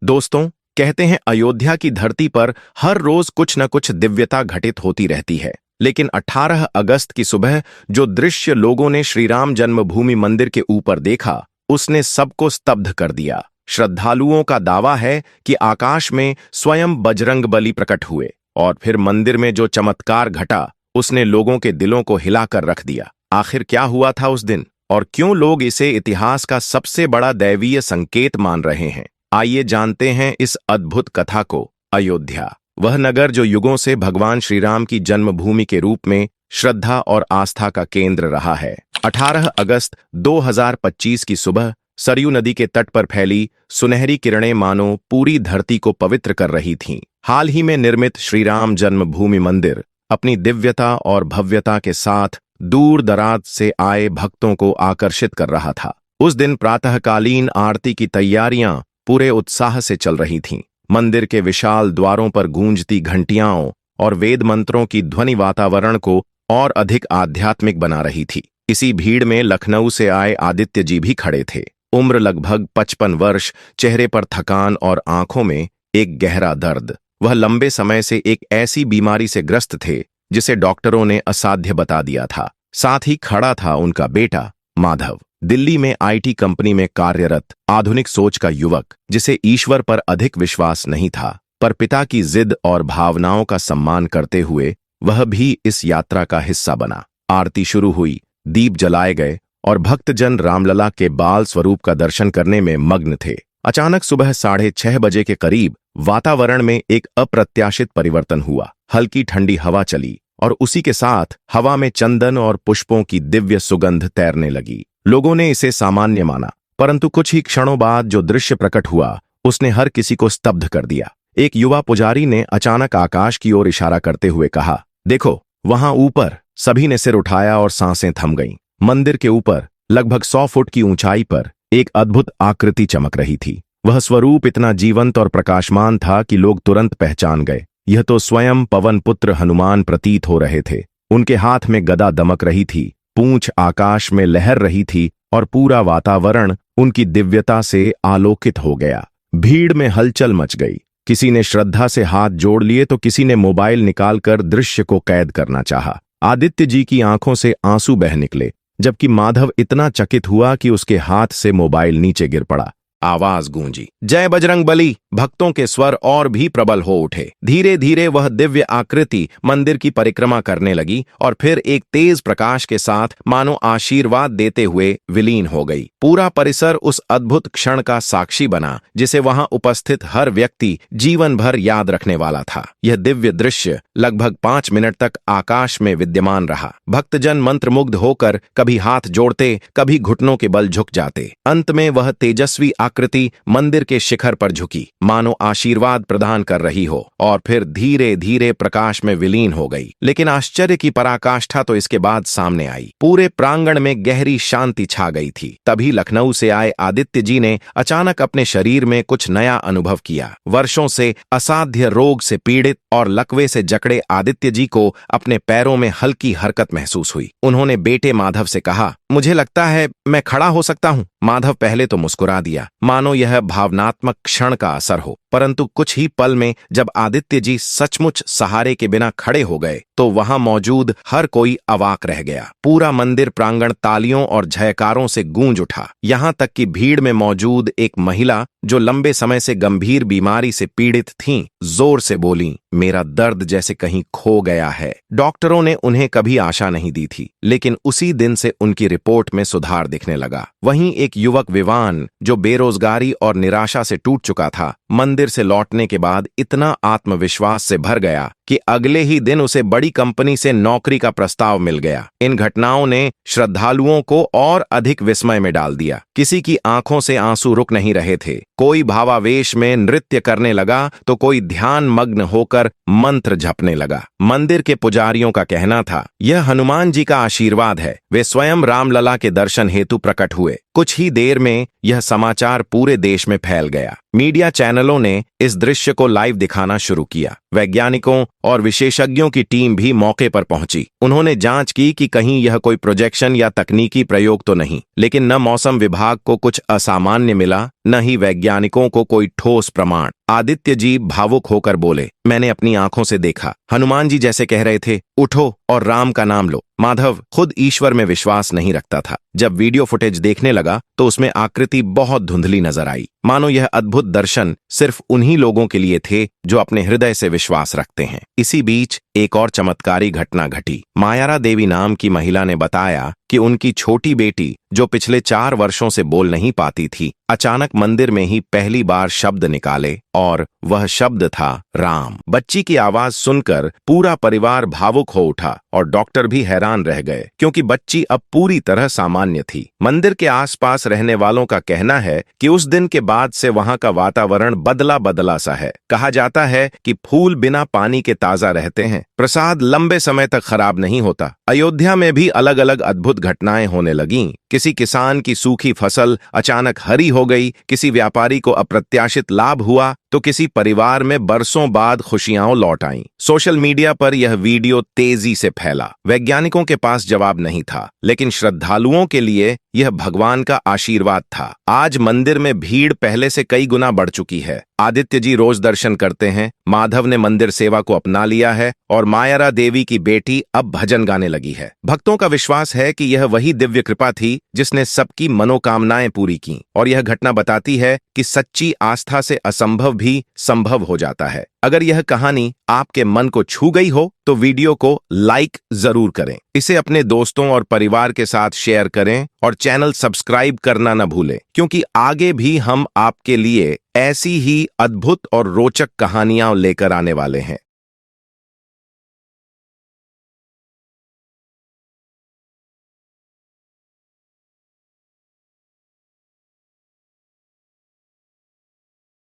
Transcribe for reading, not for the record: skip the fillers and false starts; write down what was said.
दोस्तों, कहते हैं अयोध्या की धरती पर हर रोज कुछ न कुछ दिव्यता घटित होती रहती है। लेकिन 18 अगस्त की सुबह जो दृश्य लोगों ने श्री राम जन्मभूमि मंदिर के ऊपर देखा, उसने सबको स्तब्ध कर दिया। श्रद्धालुओं का दावा है कि आकाश में स्वयं बजरंगबली प्रकट हुए और फिर मंदिर में जो चमत्कार घटा, उसने लोगों के दिलों को हिलाकर रख दिया। आखिर क्या हुआ था उस दिन और क्यों लोग इसे इतिहास का सबसे बड़ा दैवीय संकेत मान रहे हैं? आइए जानते हैं इस अद्भुत कथा को। अयोध्या, वह नगर जो युगों से भगवान श्री राम की जन्मभूमि के रूप में श्रद्धा और आस्था का केंद्र रहा है। 18 अगस्त 2025 की सुबह सरयू नदी के तट पर फैली सुनहरी किरणें मानो पूरी धरती को पवित्र कर रही थीं। हाल ही में निर्मित श्री राम जन्मभूमि मंदिर अपनी दिव्यता और भव्यता के साथ दूर दराज से आए भक्तों को आकर्षित कर रहा था। उस दिन प्रातःकालीन आरती की तैयारियां पूरे उत्साह से चल रही थीं। मंदिर के विशाल द्वारों पर गूंजती घंटियाओं और वेद मंत्रों की ध्वनि वातावरण को और अधिक आध्यात्मिक बना रही थी। इसी भीड़ में लखनऊ से आए आदित्य जी भी खड़े थे। उम्र लगभग 55 वर्ष, चेहरे पर थकान और आंखों में एक गहरा दर्द। वह लंबे समय से एक ऐसी बीमारी से ग्रस्त थे जिसे डॉक्टरों ने असाध्य बता दिया था। साथ ही खड़ा था उनका बेटा माधव, दिल्ली में आईटी कंपनी में कार्यरत आधुनिक सोच का युवक, जिसे ईश्वर पर अधिक विश्वास नहीं था, पर पिता की जिद और भावनाओं का सम्मान करते हुए वह भी इस यात्रा का हिस्सा बना। आरती शुरू हुई, दीप जलाए गए और भक्तजन रामलला के बाल स्वरूप का दर्शन करने में मग्न थे। अचानक सुबह 6:30 बजे के करीब वातावरण में एक अप्रत्याशित परिवर्तन हुआ। हल्की ठंडी हवा चली और उसी के साथ हवा में चंदन और पुष्पों की दिव्य सुगंध तैरने लगी। लोगों ने इसे सामान्य माना, परंतु कुछ ही क्षणों बाद जो दृश्य प्रकट हुआ, उसने हर किसी को स्तब्ध कर दिया। एक युवा पुजारी ने अचानक आकाश की ओर इशारा करते हुए कहा, देखो वहां ऊपर। सभी ने सिर उठाया और सांसें थम गईं। मंदिर के ऊपर लगभग 100 फुट की ऊंचाई पर एक अद्भुत आकृति चमक रही थी। वह स्वरूप इतना जीवंत और प्रकाशमान था कि लोग तुरंत पहचान गए। यह तो स्वयं पवन पुत्र हनुमान प्रतीत हो रहे थे। उनके हाथ में गदा दमक रही थी, पूंछ आकाश में लहर रही थी और पूरा वातावरण उनकी दिव्यता से आलोकित हो गया। भीड़ में हलचल मच गई। किसी ने श्रद्धा से हाथ जोड़ लिए तो किसी ने मोबाइल निकालकर दृश्य को कैद करना चाहा। आदित्य जी की आंखों से आंसू बह निकले, जबकि माधव इतना चकित हुआ कि उसके हाथ से मोबाइल नीचे गिर पड़ा। आवाज गूंजी, जय बजरंगबली। भक्तों के स्वर और भी प्रबल हो उठे। धीरे धीरे वह दिव्य आकृति मंदिर की परिक्रमा करने लगी और फिर एक तेज प्रकाश के साथ मानो आशीर्वाद देते हुए विलीन हो गई। पूरा परिसर उस अद्भुत क्षण का साक्षी बना जिसे वहां उपस्थित हर व्यक्ति जीवन भर याद रखने वाला था। यह दिव्य दृश्य लगभग 5 मिनट तक आकाश में विद्यमान रहा। भक्तजन मंत्रमुग्ध होकर कभी हाथ जोड़ते, कभी घुटनों के बल झुक जाते। अंत में वह तेजस्वी आकृति मंदिर के शिखर पर झुकी, मानो आशीर्वाद प्रदान कर रही हो, और फिर धीरे धीरे प्रकाश में विलीन हो गई। लेकिन आश्चर्य की पराकाष्ठा तो इसके बाद सामने आई। पूरे प्रांगण में गहरी शांति छा गई थी। तभी लखनऊ से आए आदित्य जी ने अचानक अपने शरीर में कुछ नया अनुभव किया। वर्षों से असाध्य रोग से पीड़ित और लकवे से जकड़े आदित्य जी को अपने पैरों में हल्की हरकत महसूस हुई। उन्होंने बेटे माधव से कहा, मुझे लगता है मैं खड़ा हो सकता हूँ। माधव पहले तो मुस्कुरा दिया, मानो यह भावनात्मक क्षण का असर हो, परंतु कुछ ही पल में जब आदित्य जी सचमुच सहारे के बिना खड़े हो गए तो वहां मौजूद हर कोई अवाक रह गया। पूरा मंदिर प्रांगण तालियों और जयकारों से गूंज उठा। यहां तक कि भीड़ में मौजूद एक महिला जो लंबे समय से गंभीर बीमारी से पीड़ित थीं, जोर से बोलीं, मेरा दर्द जैसे कहीं खो गया है। डॉक्टरों ने उन्हें कभी आशा नहीं दी थी, लेकिन उसी दिन से उनकी रिपोर्ट में सुधार दिखने लगा। वहीं एक युवक विवान जो बेरोजगारी और निराशा से टूट चुका था, मंदिर से लौटने के बाद इतना आत्मविश्वास से भर गया कि अगले ही दिन उसे बड़ी कंपनी से नौकरी का प्रस्ताव मिल गया। इन घटनाओं ने श्रद्धालुओं को और अधिक विस्मय में डाल दिया। किसी की आंखों से आंसू रुक नहीं रहे थे। कोई भावावेश में नृत्य करने लगा तो कोई ध्यान मग्न होकर मंत्र जपने लगा। मंदिर के पुजारियों का कहना था, यह हनुमान जी का आशीर्वाद है। वे स्वयं रामलला के दर्शन हेतु प्रकट हुए। कुछ ही देर में यह समाचार पूरे देश में फैल गया। मीडिया चैनलों ने इस दृश्य को लाइव दिखाना शुरू किया। वैज्ञानिकों और विशेषज्ञों की टीम भी मौके पर पहुंची। उन्होंने जांच की कि कहीं यह कोई प्रोजेक्शन या तकनीकी प्रयोग तो नहीं, लेकिन न मौसम विभाग को कुछ असामान्य मिला, न ही वैज्ञानिकों को कोई ठोस प्रमाण। आदित्य जी भावुक होकर बोले, मैंने अपनी आंखों से देखा। हनुमान जी जैसे कह रहे थे, उठो और राम का नाम लो। माधव खुद ईश्वर में विश्वास नहीं रखता था। जब वीडियो फुटेज देखने लगा तो उसमें आकृति बहुत धुंधली नजर आई, मानो यह अद्भुत दर्शन सिर्फ उन्हीं लोगों के लिए थे जो अपने हृदय से विश्वास रखते हैं। इसी बीच एक और चमत्कारी घटना घटी। मायारा देवी नाम की महिला ने बताया कि उनकी छोटी बेटी, जो पिछले 4 वर्षों से बोल नहीं पाती थी, अचानक मंदिर में ही पहली बार शब्द निकाले और वह शब्द था राम। बच्ची की आवाज सुनकर पूरा परिवार भावुक हो उठा और डॉक्टर भी हैरान रह गए, क्योंकि बच्ची अब पूरी तरह सामान्य थी। मंदिर के आसपास रहने वालों का कहना है कि उस दिन के बाद से वहां का वातावरण बदला बदला सा है। कहा जाता है कि फूल बिना पानी के ताजा रहते हैं, प्रसाद लंबे समय तक खराब नहीं होता। अयोध्या में भी अलग अलग अद्भुत घटनाएं होने लगीं। किसी किसान की सूखी फसल अचानक हरी हो गई, किसी व्यापारी को अप्रत्याशित लाभ हुआ, तो किसी परिवार में बरसों बाद खुशियां लौट आईं। सोशल मीडिया पर यह वीडियो तेजी से फैला। वैज्ञानिकों के पास जवाब नहीं था, लेकिन श्रद्धालुओं के लिए यह भगवान का आशीर्वाद था। आज मंदिर में भीड़ पहले से कई गुना बढ़ चुकी है। आदित्य जी रोज दर्शन करते हैं, माधव ने मंदिर सेवा को अपना लिया है और मायारा देवी की बेटी अब भजन गाने लगी है। भक्तों का विश्वास है कि यह वही दिव्य कृपा थी जिसने सबकी मनोकामनाएं पूरी की, और यह घटना बताती है कि सच्ची आस्था से असंभव भी संभव हो जाता है। अगर यह कहानी आपके मन को छू गई हो तो वीडियो को लाइक जरूर करें, इसे अपने दोस्तों और परिवार के साथ शेयर करें और चैनल सब्सक्राइब करना न भूलें, क्योंकि आगे भी हम आपके लिए ऐसी ही अद्भुत और रोचक कहानियां लेकर आने वाले हैं।